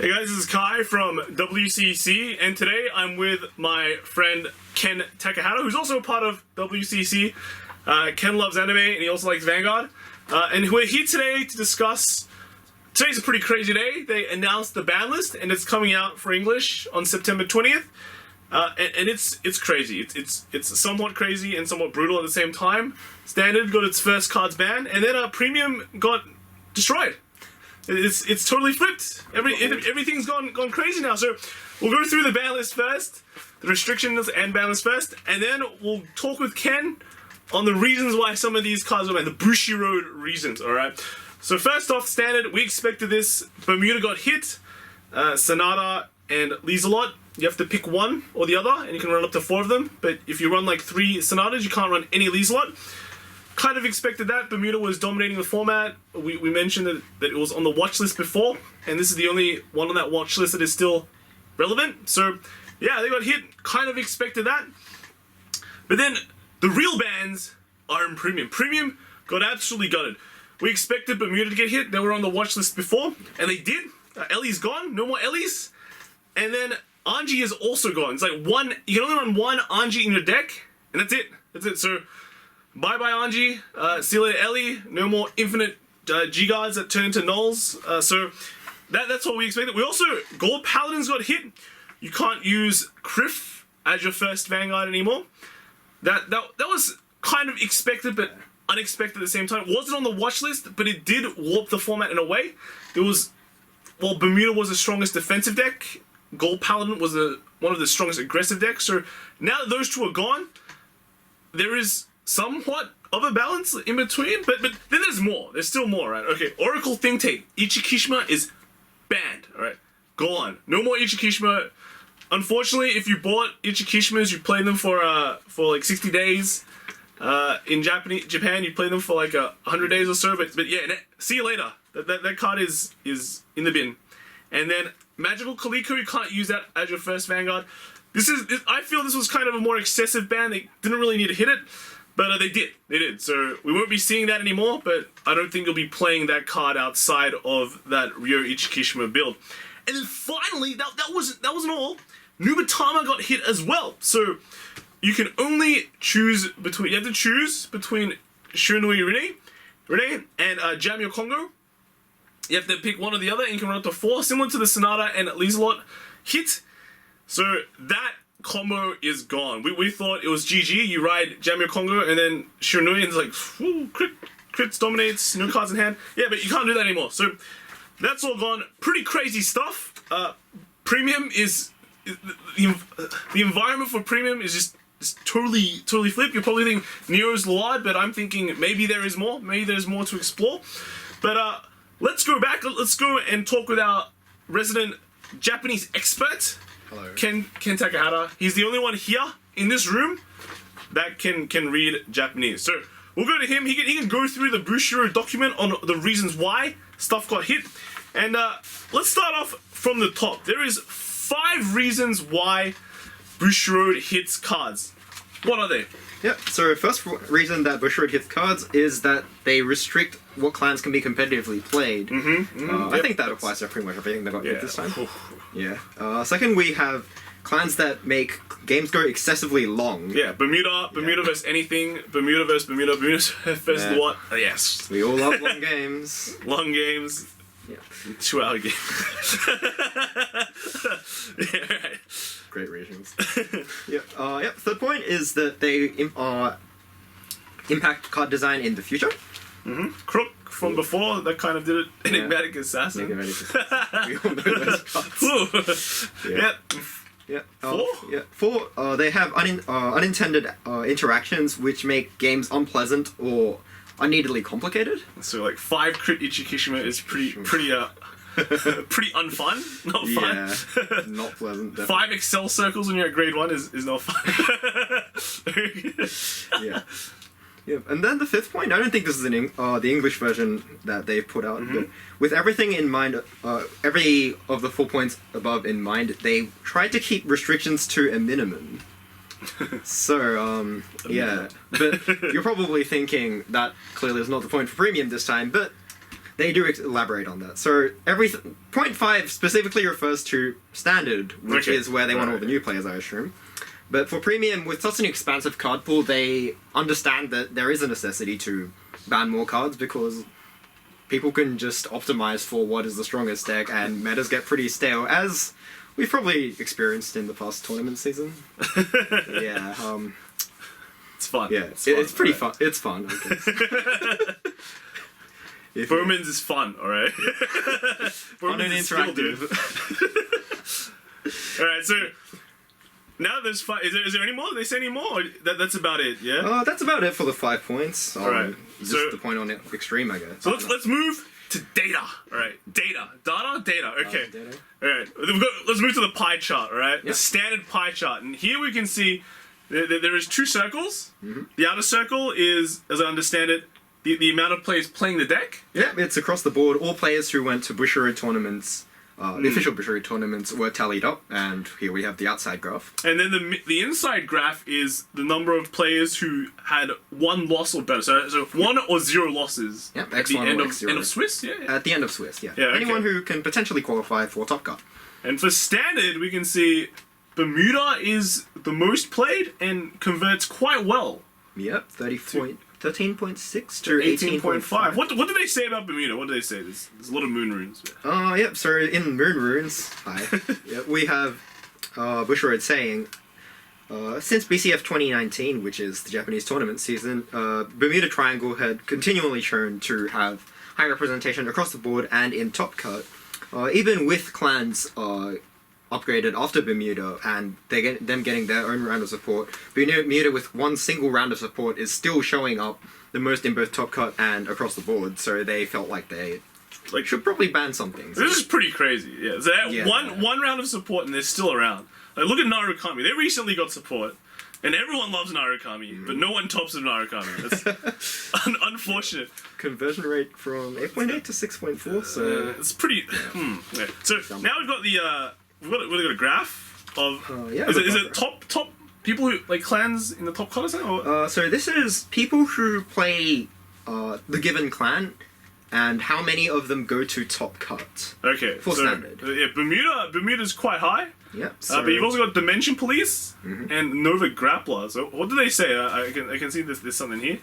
Hey guys, this is Kai from WCC, and today I'm with my friend Ken Takahata, who's also a part of WCC. Ken loves anime, and he also likes Vanguard. And we're here today to discuss... Today's a pretty crazy day. They announced the Banlist, and it's coming out for English on September 20th. And it's crazy. It's somewhat crazy and somewhat brutal at the same time. Standard got its first cards banned, and then Premium got destroyed. It's totally flipped. Everything's gone crazy now. So we'll go through the ban list first, the restrictions and ban list first, and then we'll talk with Ken on the reasons why some of these cards were banned, the Bushiroad reasons. All right. So first off, standard, we expected this. Bermuda got hit, Sonata and Lieselot. You have to pick one or the other, and you can run up to 4 of them. But if you run like 3 Sonatas, you can't run any Lieselot. Kind of expected that. Bermuda was dominating the format. We mentioned that it was on the watch list before, and this is the only one on that watch list that is still relevant. So, yeah, they got hit. Kind of expected that. But then, the real bans are in Premium. Premium got absolutely gutted. We expected Bermuda to get hit. They were on the watch list before, and they did. Ellie's gone. No more Ellies. And then, Anji is also gone. It's like one... You can only run one Anji in your deck, and that's it. That's it. So... Bye-bye Anji, see you later Ellie, no more infinite G-Guards that turn into nulls, so that's what we expected. We also, Gold Paladins got hit. You can't use Criff as your first Vanguard anymore. That was kind of expected, but unexpected at the same time. It wasn't on the watch list, but it did warp the format in a way. It was, well, Bermuda was the strongest defensive deck, Gold Paladin was one of the strongest aggressive decks, so now that those two are gone, there is somewhat of a balance in between, but then there's more. There's still more, right? Okay, Oracle Think Tank. Ichikishima is banned, alright? Gone. No more Ichikishima. Unfortunately, if you bought Ichikishimas, you play them for like 60 days. In Japan, you play them for like 100 days or so, but yeah, see you later. That card is in the bin. And then Magical Kaliko, you can't use that as your first Vanguard. I feel this was kind of a more excessive ban. They didn't really need to hit it. But they did. So we won't be seeing that anymore, but I don't think you'll be playing that card outside of that Ryo Ichikishima build. And then finally, that wasn't all. Nubatama got hit as well. So you can only choose between, you have to choose between Shiranui Rene and Jamio Kongo. You have to pick one or the other, and you can run up to 4, similar to the Sonata and Lieselot hit. So that combo is gone. We thought it was GG, you ride Jamio Kongo and then Shiranui and it's like, whoo, crits dominates, no cards in hand. Yeah, but you can't do that anymore. So that's all gone. Pretty crazy stuff. Premium is... The environment for Premium is just totally flipped. You'll probably think Nero's Lord, but I'm thinking maybe there is more. Maybe there's more to explore. But let's go back. Let's go and talk with our resident Japanese expert. Hello. Ken Takahata. He's the only one here in this room that can read Japanese. So we'll go to him. He can go through the Bushiroad document on the reasons why stuff got hit. And let's start off from the top. There is 5 reasons why Bushiroad hits cards. What are they? Yeah, so first reason that Bushiroad hits cards is that they restrict what clans can be competitively played. I think that applies to pretty much everything that got hit this time. Yeah. Second, we have clans that make games go excessively long. Yeah, Bermuda versus anything, Bermuda versus versus what? Yes. We all love long games. Long games. Yeah. 2-hour game. Yeah, right. Great reasons. Third point is that they impact card design in the future. Crook from before, that kind of did it. Enigmatic Assassin. We all know those cards. Yeah. 4, they have unintended interactions which make games unpleasant or unneededly complicated. So like 5 crit Ichikishima is pretty pretty unfun. Not fun. Yeah, not pleasant. Definitely. 5 Excel circles when you're at grade 1 is not fun. Yeah. Yeah, and then the 5th point, I don't think this is the English version that they've put out, but with everything in mind, every of the 4 points above in mind, they tried to keep restrictions to a minimum. So, yeah, but you're probably thinking that clearly is not the point for Premium this time, but they do elaborate on that. So point 5 specifically refers to standard, which Okay. is where they want all the new players, I assume. But for premium, with such an expansive card pool, they understand that there is a necessity to ban more cards because people can just optimize for what is the strongest deck, and metas get pretty stale, as we've probably experienced in the past tournament season. Yeah, It's fun. yeah, it's pretty fun. It's fun, I guess. Bowman's is fun, alright? Fun and interactive. Alright, so now there's five. Is there any more? Did they say any more? Or that's about it, yeah? That's about it for the 5 points. Alright, Just so- the point on it, extreme, I guess. So let's move to data. Alright. Data, okay. Data. Alright. Let's move to the pie chart, alright? Yeah. The standard pie chart. And here we can see there is 2 circles. Mm-hmm. The outer circle is, as I understand it, the amount of players playing the deck. Yeah, it's across the board. All players who went to Bushiroad tournaments, Hmm. the official Bushiroad tournaments, were tallied up, and here we have the outside graph. And then the inside graph is the number of players who had 1 loss or better. So 1 or 0 losses Yep, at the X1 end or of X0. Swiss. Yeah. At the end of Swiss, yeah. Yeah, okay. Anyone who can potentially qualify for Top Cut. And for standard, we can see Bermuda is the most played and converts quite well. Yep, 13.6 to 18.5. What did they say about Bermuda? What did they say? There's a lot of moon runes. Yep, so in Moon Runes, we have Bushiroad saying, since BCF 2019, which is the Japanese tournament season, Bermuda Triangle had continually shown to have high representation across the board and in Top Cut, even with clans upgraded after Bermuda and them getting their own round of support. Bermuda with 1 single round of support is still showing up the most in both Top Cut and across the board, so they felt like they should probably ban some things. This is pretty crazy. Yeah, so they had Yeah. one round of support and they're still around. Like, look at Narukami. They recently got support. And everyone loves Narukami, but no one tops of Narukami. That's unfortunate. Conversion rate from 8.8 to 6.4, so... It's pretty. Yeah. So now we've got we've got a graph of. yeah, is we've it got top people who like clans in the top cut or something? Or? So this is people who play the given clan, and how many of them go to Top Cut. Okay, for so, standard. Yeah, Bermuda's quite high. Yep. So, But you've also got Dimension Police and Nova Grappler. So what do they say? I can see there's something here.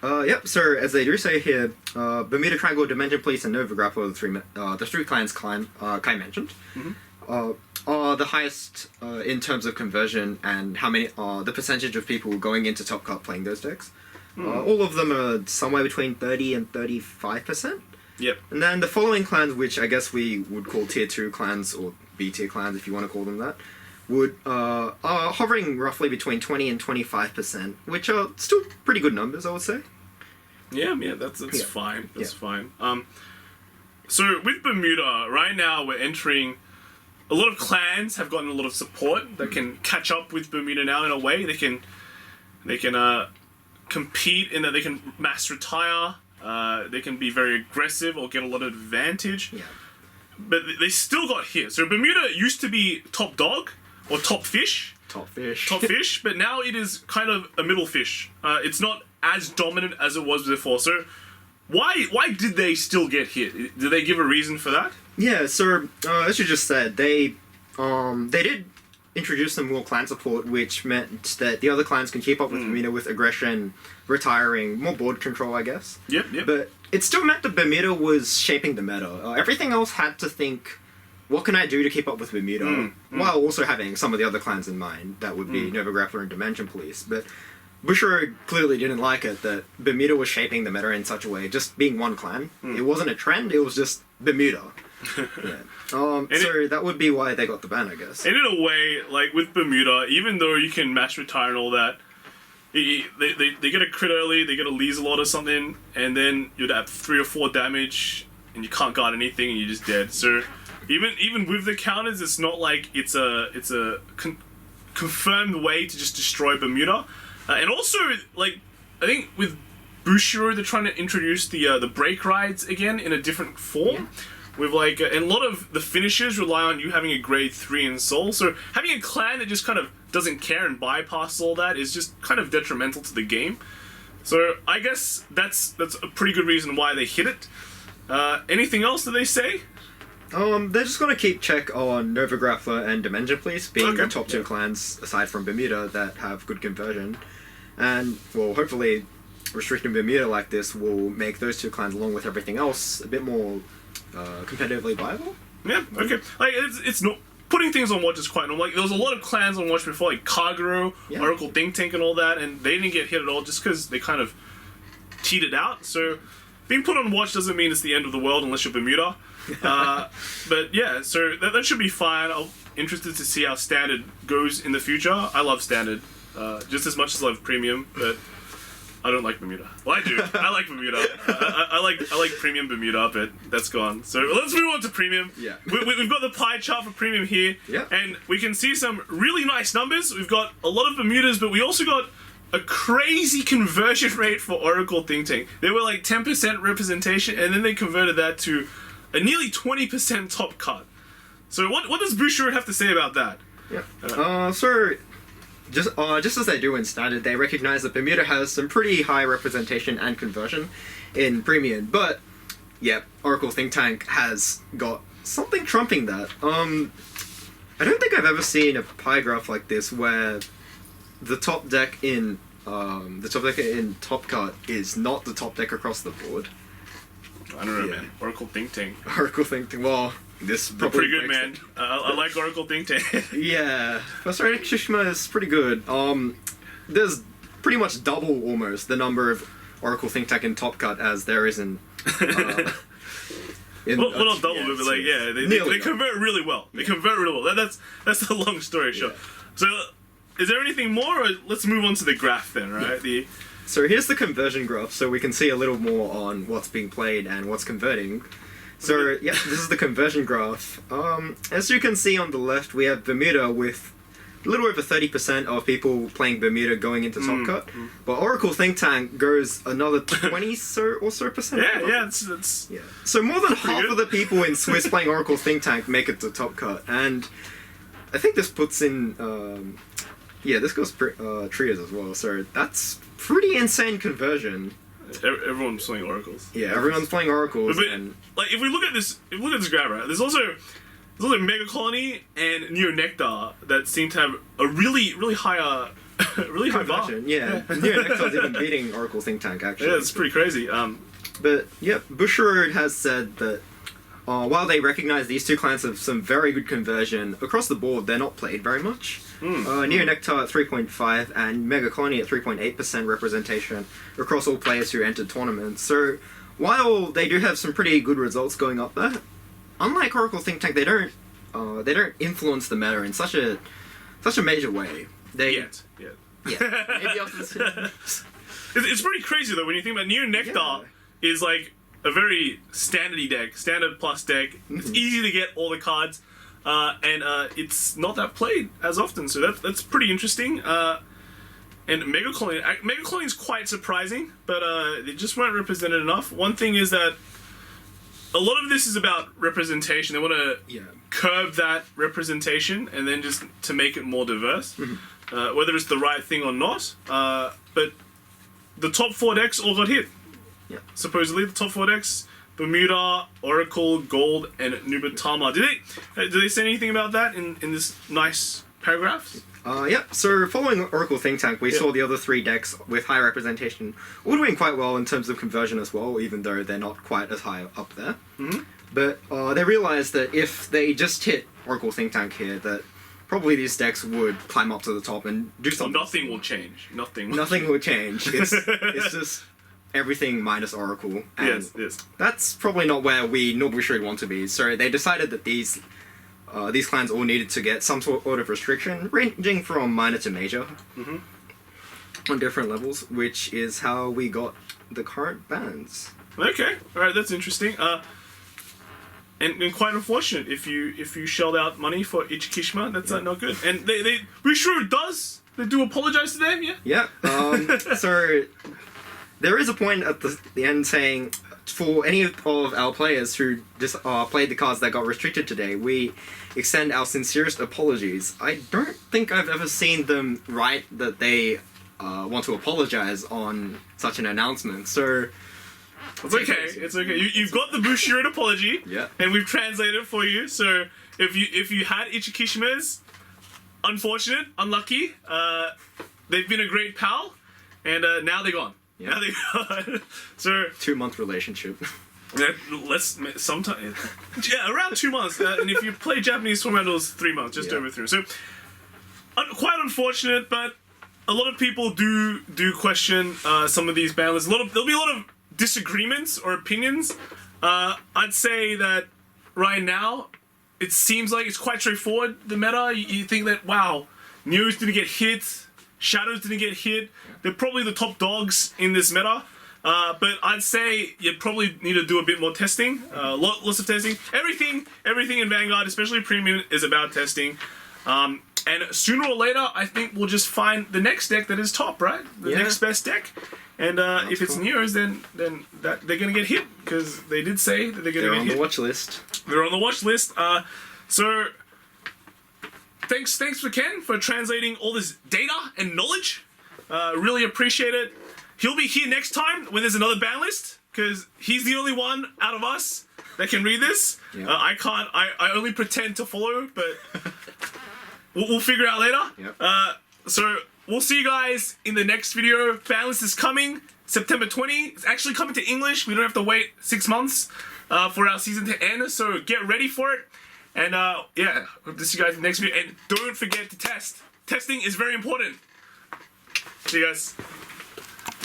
yep. So as they do say here, Bermuda Triangle, Dimension Police, and Nova Grappler are the 3 clans Kai mentioned. Are the highest in terms of conversion and how many the percentage of people going into Top Cut playing those decks. All of them are somewhere between 30 and 35%. Yep. And then the following clans, which I guess we would call Tier 2 clans, or B tier clans if you want to call them that, are hovering roughly between 20 and 25%, which are still pretty good numbers, I would say. Yeah, that's Yeah. fine. That's Yeah. fine. So with Bermuda, right now we're entering. A lot of clans have gotten a lot of support that can catch up with Bermuda now in a way. They can compete in that they can mass retire. They can be very aggressive or get a lot of advantage. Yeah. But they still got here. So Bermuda used to be top dog or top fish. Top fish. Top fish, but now it is kind of a middle fish. It's not as dominant as it was before. So why did they still get hit? Did they give a reason for that? Yeah, so as you just said, they did introduce some more clan support, which meant that the other clans can keep up with Bermuda with aggression, retiring, more board control, I guess. Yep. But it still meant that Bermuda was shaping the meta. Everything else had to think, what can I do to keep up with Bermuda, while also having some of the other clans in mind. That would be Nova Grappler and Dimension Police. But Bushiroad clearly didn't like it that Bermuda was shaping the meta in such a way, just being one clan. It wasn't a trend, it was just Bermuda. Yeah. So that would be why they got the ban, I guess. And in a way, like with Bermuda, even though you can mass retire and all that, they get a crit early, they get a lease a lot or something, and then you'd have 3 or 4 damage, and you can't guard anything, and you're just dead. So even with the counters, it's not like it's a confirmed way to just destroy Bermuda. And also, like, I think with Bushiroad, they're trying to introduce the break rides again in a different form. Yeah. With like, and a lot of the finishers rely on you having a grade 3 in Soul. So having a clan that just kind of doesn't care and bypasses all that is just kind of detrimental to the game. So I guess that's a pretty good reason why they hit it. Anything else that they say? They're just gonna keep check on Nova Grappler and Dimension Police being Okay. the top two clans aside from Bermuda that have good conversion, and well, hopefully, restricting Bermuda like this will make those two clans, along with everything else, a bit more competitively viable. Yeah, okay. Like it's not putting things on watch is quite normal. Like there was a lot of clans on watch before, like Cargo, Yeah. Oracle Think Tank, and all that, and they didn't get hit at all just because they kind of cheated out. So being put on watch doesn't mean it's the end of the world unless you're Bermuda. But yeah, so that should be fine. I'm interested to see how Standard goes in the future. I love Standard just as much as I love Premium, but I don't like Bermuda. Well, I do. I like Bermuda. I like Premium Bermuda, but that's gone. So let's move on to Premium. Yeah. We've got the pie chart for Premium here, Yeah. and we can see some really nice numbers. We've got a lot of Bermudas, but we also got a crazy conversion rate for Oracle Think Tank. They were like 10% representation, and then they converted that to a nearly 20% top cut. So what does Bushiroad have to say about that? Yeah. So just as they do in Standard, they recognize that Bermuda has some pretty high representation and conversion in Premium, but yeah, Oracle Think Tank has got something trumping that. I don't think I've ever seen a pie graph like this where the top deck in Top Cut is not the top deck across the board. I don't know, Yeah. man. Oracle Think Tank. Oracle Think Tank. Well, this They're probably pretty good, breaks man. I like Oracle Think Tank. Yeah, First Rating Shishima is pretty good. There's pretty much double almost the number of Oracle Think Tank in Top Cut as there is in. Well, not double, but like they nearly convert really well. They convert really well. That's the long story short. So, is there anything more, or let's move on to the graph then, right? So here's the conversion graph, so we can see a little more on what's being played and what's converting. So yeah, this is the conversion graph. As you can see on the left, we have Bermuda with a little over 30% of people playing Bermuda going into Top Cut, but Oracle Think Tank goes another 20 or so percent. Yeah, it's Yeah. So more than half good. of the people in Swiss playing Oracle Think Tank make it to Top Cut, and I think this puts in. This goes trios as well. So that's pretty insane conversion. everyone's playing oracles. Yeah, everyone's playing oracles. But, And like if we look at this graph, right? There's also Mega Colony and Neo Nectar that seem to have a really high really high bar. conversion, yeah. Neo Nectar's even beating Oracle Think Tank actually. Yeah, it's pretty crazy. But yeah, Bushiroad has said that while they recognize these two clans have some very good conversion across the board, they're not played very much. Neo Nectar at 3.5 and Mega Colony at 3.8% representation across all players who entered tournaments. So while they do have some pretty good results going up there, unlike Oracle Think Tank, they don't influence the meta in such a major way. Yet. Yeah. Maybe after It's pretty crazy though when you think about Neo Nectar is like a very standardy deck, standard plus deck. It's easy to get all the cards, and it's not that played as often. So that's pretty interesting. And Mega Colony is quite surprising, but they just weren't represented enough. One thing is that a lot of this is about representation. They want to curb that representation and then just to make it more diverse, whether it's the right thing or not. But the top 4 decks all got hit. Yeah. Supposedly, the top 4 decks: Bermuda, Oracle, Gold, and Nubatama. Did they say anything about that in this nice paragraph? So following Oracle Think Tank, we saw the other 3 decks with high representation all doing quite well in terms of conversion as well, even though they're not quite as high up there. But they realized that if they just hit Oracle Think Tank here, that probably these decks would climb up to the top and do something. Nothing will change. Nothing Will change. It's just everything minus Oracle. And yes. that's probably not where we normally should want to be. So they decided that these clans all needed to get some sort of restriction, ranging from minor to major, on different levels, which is how we got the current bans. Okay, all right, that's interesting. And quite unfortunate if you shelled out money for Ichikishima. That's not good. And they Bushiroad does. They do apologize to them. Yeah. Yeah. So there is a point at the end saying, for any of our players who just played the cards that got restricted today, we extend our sincerest apologies. I don't think I've ever seen them write that they want to apologize on such an announcement. So It's okay. It's okay. You've got the Bushiroad apology. Yeah. And we've translated it for you. So if you had Ichikishimas, unfortunate, unlucky. They've been a great pal, and now they're gone. Yeah. Now they're gone. So 2-month relationship. let's sometime. Yeah, around 2 months. And if you play Japanese format, it was 3 months, just over 3. So quite unfortunate, but a lot of people do question some of these ban lists. There'll be a lot of disagreements or opinions. I'd say that right now, it seems like it's quite straightforward. The meta, you think that wow, Neos didn't get hit, Shadows didn't get hit. They're probably the top dogs in this meta. But I'd say you probably need to do a bit more testing. Lots of testing. Everything in Vanguard, especially Premium, is about testing. And sooner or later, I think we'll just find the next deck that is top, right? The next best deck. And if it's Neos, then that they're gonna get hit because they did say that they're gonna get hit. They're on the watch list. They're on the watch list. So thanks for Ken for translating all this data and knowledge. Really appreciate it. He'll be here next time when there's another ban list because he's the only one out of us that can read this. Yeah. I can't. I only pretend to follow, but we'll figure out later. Yep. So we'll see you guys in the next video. Ban list is coming September 20. It's actually coming to English. We don't have to wait 6 months for our season to end. So get ready for it. And yeah, hope to see you guys in the next video. And don't forget to test. Testing is very important. See you guys.